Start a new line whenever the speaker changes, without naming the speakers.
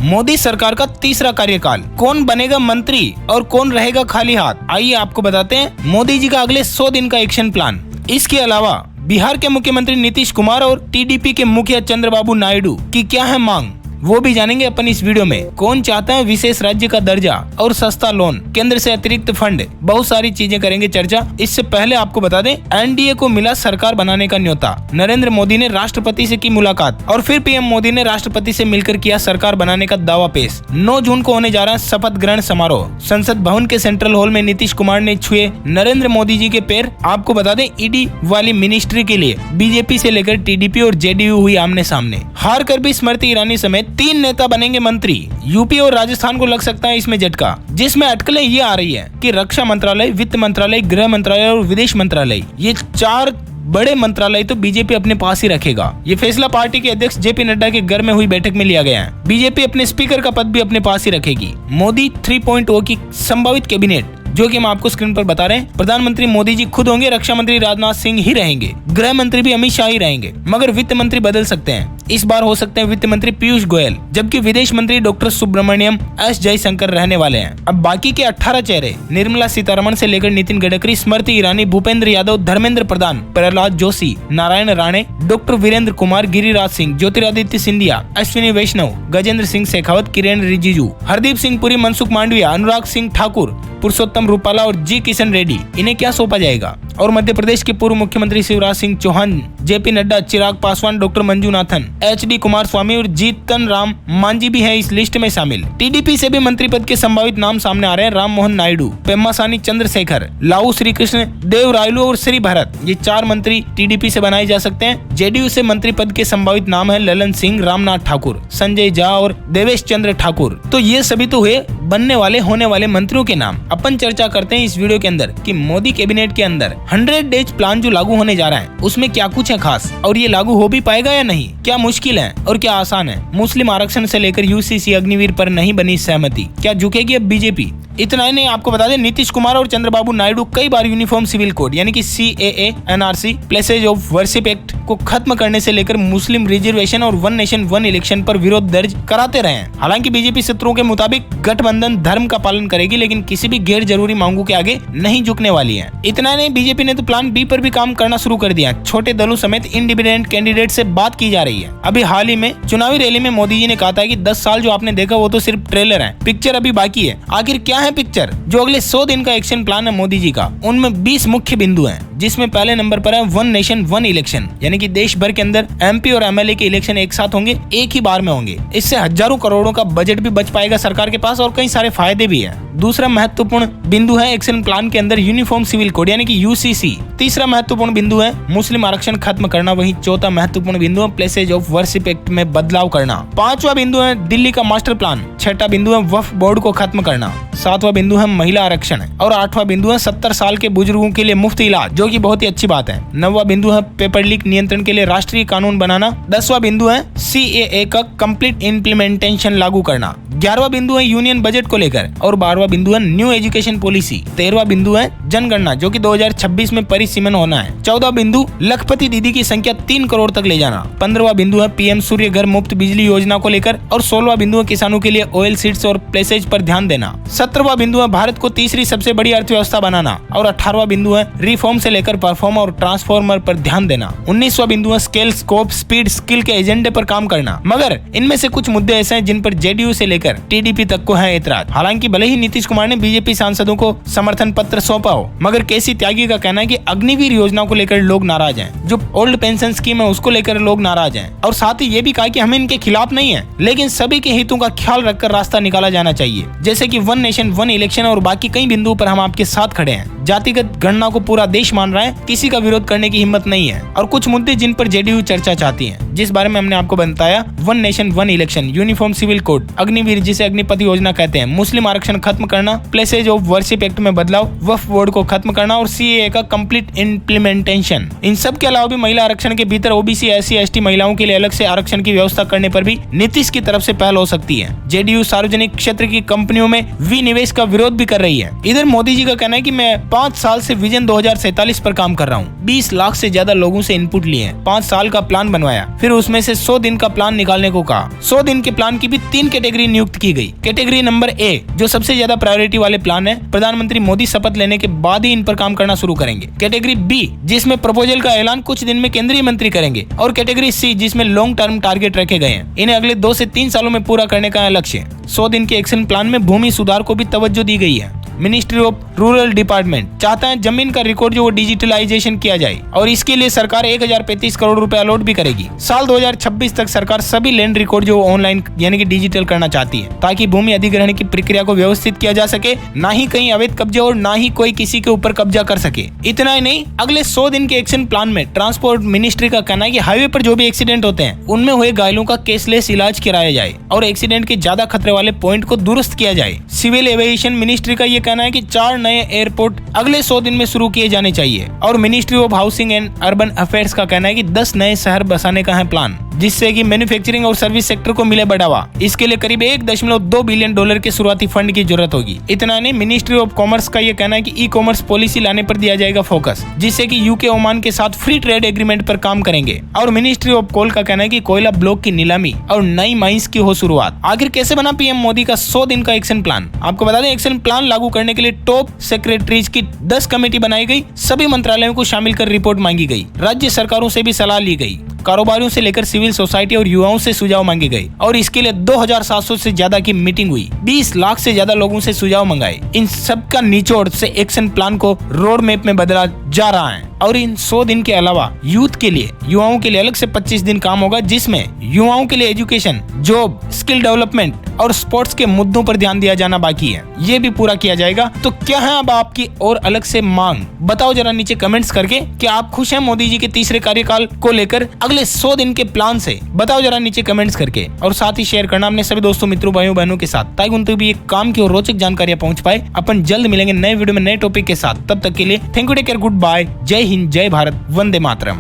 मोदी सरकार का तीसरा कार्यकाल, कौन बनेगा मंत्री और कौन रहेगा खाली हाथ, आइए आपको बताते हैं मोदी जी का अगले 100 दिन का एक्शन प्लान। इसके अलावा बिहार के मुख्यमंत्री नीतीश कुमार और टीडीपी के मुखिया चंद्रबाबू नायडू की क्या है मांग, वो भी जानेंगे अपन इस वीडियो में। कौन चाहता है विशेष राज्य का दर्जा और सस्ता लोन, केंद्र से अतिरिक्त फंड, बहुत सारी चीजें करेंगे चर्चा। इससे पहले आपको बता दें, एनडीए को मिला सरकार बनाने का न्योता। नरेंद्र मोदी ने राष्ट्रपति से की मुलाकात और फिर पीएम मोदी ने राष्ट्रपति से मिलकर किया सरकार बनाने का दावा पेश। 9 जून को होने जा रहा है शपथ ग्रहण समारोह। संसद भवन के सेंट्रल हॉल में नीतीश कुमार ने छुए नरेंद्र मोदी जी के पैर। आपको बता दें, ईडी वाली मिनिस्ट्री के लिए बीजेपी से लेकर टीडीपी और जेडीयू हुई आमने सामने। हार कर भी स्मृति ईरानी समेत 3 नेता बनेंगे मंत्री। यूपी और राजस्थान को लग सकता है इसमें झटका, जिसमें अटकलें ये आ रही है कि रक्षा मंत्रालय, वित्त मंत्रालय, गृह मंत्रालय और विदेश मंत्रालय, ये 4 बड़े मंत्रालय तो बीजेपी अपने पास ही रखेगा। ये फैसला पार्टी के अध्यक्ष जेपी नड्डा के घर में हुई बैठक में लिया गया है। बीजेपी अपने स्पीकर का पद भी अपने पास ही रखेगी। मोदी 3.0 की संभावित कैबिनेट, जो कि हम आपको स्क्रीन पर बता रहे हैं। प्रधानमंत्री मोदी जी खुद होंगे, रक्षा मंत्री राजनाथ सिंह ही रहेंगे, गृह मंत्री भी अमित शाह ही रहेंगे, मगर वित्त मंत्री बदल सकते हैं। इस बार हो सकते हैं वित्त मंत्री पीयूष गोयल, जबकि विदेश मंत्री डॉक्टर सुब्रमण्यम एस जयशंकर रहने वाले हैं। अब बाकी के 18 चेहरे, निर्मला सीतारमण से लेकर नितिन गडकरी, स्मृति ईरानी, भूपेंद्र यादव, धर्मेंद्र प्रधान, प्रहलाद जोशी, नारायण राणे, डॉक्टर वीरेंद्र कुमार, गिरिराज सिंह, ज्योतिरादित्य सिंधिया, अश्विनी वैष्णव, गजेंद्र सिंह शेखावत, किरेन रिजिजू, हरदीप सिंह पुरी, मनसुख मांडविया, अनुराग सिंह ठाकुर, पुरुषोत्तम रूपाला और जी किशन रेड्डी, इन्हें क्या सौंपा जाएगा। और मध्य प्रदेश के पूर्व मुख्यमंत्री Shivraj Singh Chauhan, JP Nadda, Chirag Paswan, doctor मंजूनाथन, HD Kumar स्वामी और जीतन राम मांझी भी है इस लिस्ट में शामिल। टीडीपी से भी मंत्री पद के संभावित नाम सामने आ रहे हैं। राम मोहन नायडू, पेम्मासानी चंद्रशेखर, लाऊ श्रीकृष्ण देव रायलू और श्री भरत, ये 4 मंत्री टीडीपी से बनाए जा सकते हैं। जेडीयू से मंत्री पद के संभावित नाम है ललन सिंह, रामनाथ ठाकुर, संजय झा और देवेश चंद्र ठाकुर। तो ये सभी तो हुए बनने वाले होने वाले मंत्रियों के नाम। अपन चर्चा करते हैं इस वीडियो के अंदर कि मोदी कैबिनेट के अंदर 100 डेज प्लान जो लागू होने जा रहा है, उसमें क्या कुछ है खास, और ये लागू हो भी पाएगा या नहीं, क्या मुश्किल है और क्या आसान है। मुस्लिम आरक्षण से लेकर यूसीसी अग्निवीर पर नहीं बनी सहमति, क्या झुकेगी अब बीजेपी। इतना ही नहीं, आपको बता दें, नीतीश कुमार और चंद्रबाबू नायडू कई बार यूनिफॉर्म सिविल कोड यानी कि CAA, NRC, places of worship act को खत्म करने से लेकर मुस्लिम रिजर्वेशन और 1 नेशन 1 इलेक्शन पर विरोध दर्ज कराते रहे हैं। हालांकि बीजेपी सूत्रों के मुताबिक गठबंधन धर्म का पालन करेगी, लेकिन किसी भी गैर जरूरी मांगों के आगे नहीं झुकने वाली है। इतना नहीं, बीजेपी ने तो प्लान B पर भी काम करना शुरू कर दिया। छोटे दलों समेत इंडिपेंडेंट कैंडिडेट से बात की जा रही है। अभी हाल ही में चुनावी रैली में मोदी जी ने कहा था कि 10 साल जो आपने देखा वो तो सिर्फ ट्रेलर है, पिक्चर अभी बाकी है। आखिर क्या है पिक्चर? जो अगले 100 दिन का एक्शन प्लान है मोदी जी का, उनमें 20 मुख्य बिंदु हैं, जिसमें पहले नंबर पर है 1 नेशन 1 इलेक्शन, यानी कि देश भर के अंदर MP और MLA के इलेक्शन एक साथ होंगे, एक ही बार में होंगे। इससे हजारों करोड़ों का बजट भी बच पाएगा सरकार के पास और कई सारे फायदे भी है। दूसरा महत्वपूर्ण बिंदु है एक्शन प्लान के अंदर यूनिफॉर्म सिविल कोड यानी कि UCC। तीसरा महत्वपूर्ण बिंदु है मुस्लिम आरक्षण खत्म करना। वहीं चौथा महत्वपूर्ण बिंदु है प्लेसेज ऑफ वर्शिप एक्ट में बदलाव करना। 5वां बिंदु है दिल्ली का मास्टर प्लान। 6वां बिंदु है वक्फ बोर्ड को खत्म करना। 7वां बिंदु है महिला आरक्षण और 8वां बिंदु है 70 साल के बुजुर्गों के लिए मुफ्त इलाज, जो कि बहुत ही अच्छी बात है। 9वां बिंदु है पेपर लीक नियंत्रण के लिए राष्ट्रीय कानून बनाना। 10वां बिंदु है CAA का कंप्लीट इम्प्लीमेंटेशन लागू करना। 11वां बिंदु है यूनियन बजट को लेकर और 12वां बिंदु है न्यू एजुकेशन पॉलिसी। 13वां बिंदु है जनगणना, जो कि 2026 में परिसीमन होना है। 14वां बिंदु लखपति दीदी की संख्या 3 करोड़ तक ले जाना। 15वां बिंदु है PM सूर्य घर मुफ्त बिजली योजना को लेकर और 16वां बिंदु है किसानों के लिए ऑयल सीड्स और प्लेसेज पर ध्यान देना। 17वां बिंदु है भारत को तीसरी सबसे बड़ी अर्थव्यवस्था बनाना और 18वां बिंदु है रिफॉर्म से लेकर परफॉर्म और ट्रांसफॉर्मर पर ध्यान देना। 19वां बिंदु है स्केल, स्कोप, स्पीड, स्किल के एजेंडे पर काम करना। मगर इनमें से कुछ मुद्दे ऐसे हैं जिन पर जेडीयू से लेकर टीडीपी तक को है एतराज। हालांकि भले ही नीतीश कुमार ने बीजेपी सांसदों को समर्थन पत्र सौंपा हो, मगर केसी त्यागी का कहना है कि अग्निवीर योजना को लेकर लोग नाराज हैं, जो ओल्ड पेंशन स्कीम है उसको लेकर लोग नाराज हैं, और साथ ही ये भी कहा कि हम इनके खिलाफ नहीं है, लेकिन सभी के हितों का ख्याल रखकर रास्ता निकाला जाना चाहिए, जैसे कि 1 नेशन 1 इलेक्शन और बाकी कई बिंदुओं पर हम आपके साथ खड़े हैं। जातिगत गणना को पूरा देश मान रहा है, किसी का विरोध करने की हिम्मत नहीं है। और कुछ मुद्दे जिन पर जेडीयू चर्चा चाहती है, जिस बारे में हमने आपको बताया, 1 nation 1 election, uniform civil code, Agniveer जिसे अग्निपथ योजना कहते हैं, मुस्लिम आरक्षण खत्म करना, प्लेसेज ऑफ वर्शिप एक्ट में बदलाव, वक्फ बोर्ड को खत्म करना और CAA का कंप्लीट इम्प्लीमेंटेशन। इन सब के अलावा भी महिला आरक्षण के भीतर OBC SC ST महिलाओं के लिए अलग से आरक्षण की व्यवस्था करने पर भी नीतीश की तरफ से पहल हो सकती है। जेडीयू सार्वजनिक क्षेत्र की कंपनियों में निवेश का विरोध भी कर रही है। इधर मोदी जी का कहना है कि मैं 5 साल से विजन 2047 पर काम कर रहा हूँ। 20 लाख से ज्यादा लोगों से इनपुट लिए, 5 साल का प्लान बनवाया, फिर उसमें से 100 दिन का प्लान निकालने को कहा। 100 दिन के प्लान की भी 3 कैटेगरी नियुक्त की गई। कैटेगरी नंबर ए, जो सबसे ज्यादा प्रायोरिटी वाले प्लान है, प्रधानमंत्री मोदी शपथ लेने के बाद ही इन पर काम करना शुरू करेंगे। कैटेगरी बी, जिसमें प्रपोजल का ऐलान कुछ दिन में केंद्रीय मंत्री करेंगे। और कैटेगरी सी, जिसमें लॉन्ग टर्म टारगेट रखे गए हैं, इन्हें अगले 2 से 3 सालों में पूरा करने का लक्ष्य है। 100 दिन के एक्शन प्लान में भूमि सुधार को भी तवज्जो दी गई है। मिनिस्ट्री ऑफ रूरल डिपार्टमेंट चाहता है जमीन का रिकॉर्ड जो वो डिजिटलाइजेशन किया जाए, और इसके लिए सरकार 1035 करोड़ रुपए अलॉट भी करेगी। साल 2026 तक सरकार सभी लैंड रिकॉर्ड जो ऑनलाइन यानी कि डिजिटल करना चाहती है, ताकि भूमि अधिग्रहण की प्रक्रिया को व्यवस्थित किया जा सके, ना ही कहीं अवैध कब्जे और ना ही कोई किसी के ऊपर कब्जा कर सके। इतना ही नहीं, अगले 100 दिन के एक्शन प्लान में ट्रांसपोर्ट मिनिस्ट्री का कहना है कि हाईवे पर जो भी एक्सीडेंट होते हैं उनमें हुए घायलों का केसलेस इलाज कराया जाए और एक्सीडेंट के ज्यादा खतरे वाले पॉइंट को दुरुस्त किया जाए। सिविल एविएशन मिनिस्ट्री का ये कहना है कि 4 नए एयरपोर्ट अगले 100 दिन में शुरू किए जाने चाहिए। और ministry of housing and urban affairs का कहना है कि 10 नए शहर बसाने का है प्लान, जिससे कि मैन्युफैक्चरिंग और सर्विस सेक्टर को मिले बढ़ावा। इसके लिए करीब $1.2 बिलियन के शुरुआती फंड की जरूरत होगी। इतना नहीं, मिनिस्ट्री ऑफ कॉमर्स का ये कहना है कि ई कॉमर्स पॉलिसी लाने पर दिया जाएगा फोकस, जिससे कि यूके ओमान के साथ फ्री ट्रेड एग्रीमेंट पर काम करेंगे। और मिनिस्ट्री ऑफ कोल का कहना है कि कोयला ब्लॉक की नीलामी और नई माइंस की हो शुरुआत। आखिर कैसे बना पीएम मोदी का 100 दिन का एक्शन प्लान? आपको बता दें, एक्शन प्लान लागू करने के लिए टॉप सेक्रेटरीज की 10 कमेटी बनाई गई। सभी मंत्रालयों को शामिल कर रिपोर्ट मांगी गई। राज्य सरकारों से भी सलाह ली गई। कारोबारियों से लेकर सिविल सोसाइटी और युवाओं से सुझाव मांगे गए और इसके लिए 2700 से ज्यादा की मीटिंग हुई। 20 लाख से ज्यादा लोगों से सुझाव मंगाए। इन सब का निचोड़ से एक्शन प्लान को रोड मैप में बदला जा रहा है। और इन 100 दिन के अलावा यूथ के लिए, युवाओं के लिए अलग से 25 दिन काम होगा, जिसमें युवाओं के लिए एजुकेशन, जॉब, स्किल डेवलपमेंट और स्पोर्ट्स के मुद्दों पर ध्यान दिया जाना बाकी है। ये भी पूरा किया जाएगा। तो क्या है अब आपकी और अलग से मांग? बताओ जरा नीचे कमेंट्स करके। क्या आप खुश हैं मोदी जी के तीसरे कार्यकाल को लेकर अगले 100 दिन के प्लान से? बताओ जरा नीचे कमेंट्स करके, और साथ ही शेयर करना अपने सभी दोस्तों, मित्रों, भाइयों बहनों के साथ, ताकि उन तक भी एक काम की और रोचक जानकारियां पहुंच पाए। अपन जल्द मिलेंगे नए वीडियो में नए टॉपिक के साथ। तब तक के लिए thank you, take care, goodbye, जय हिंद, जय भारत, वंदे मातरम।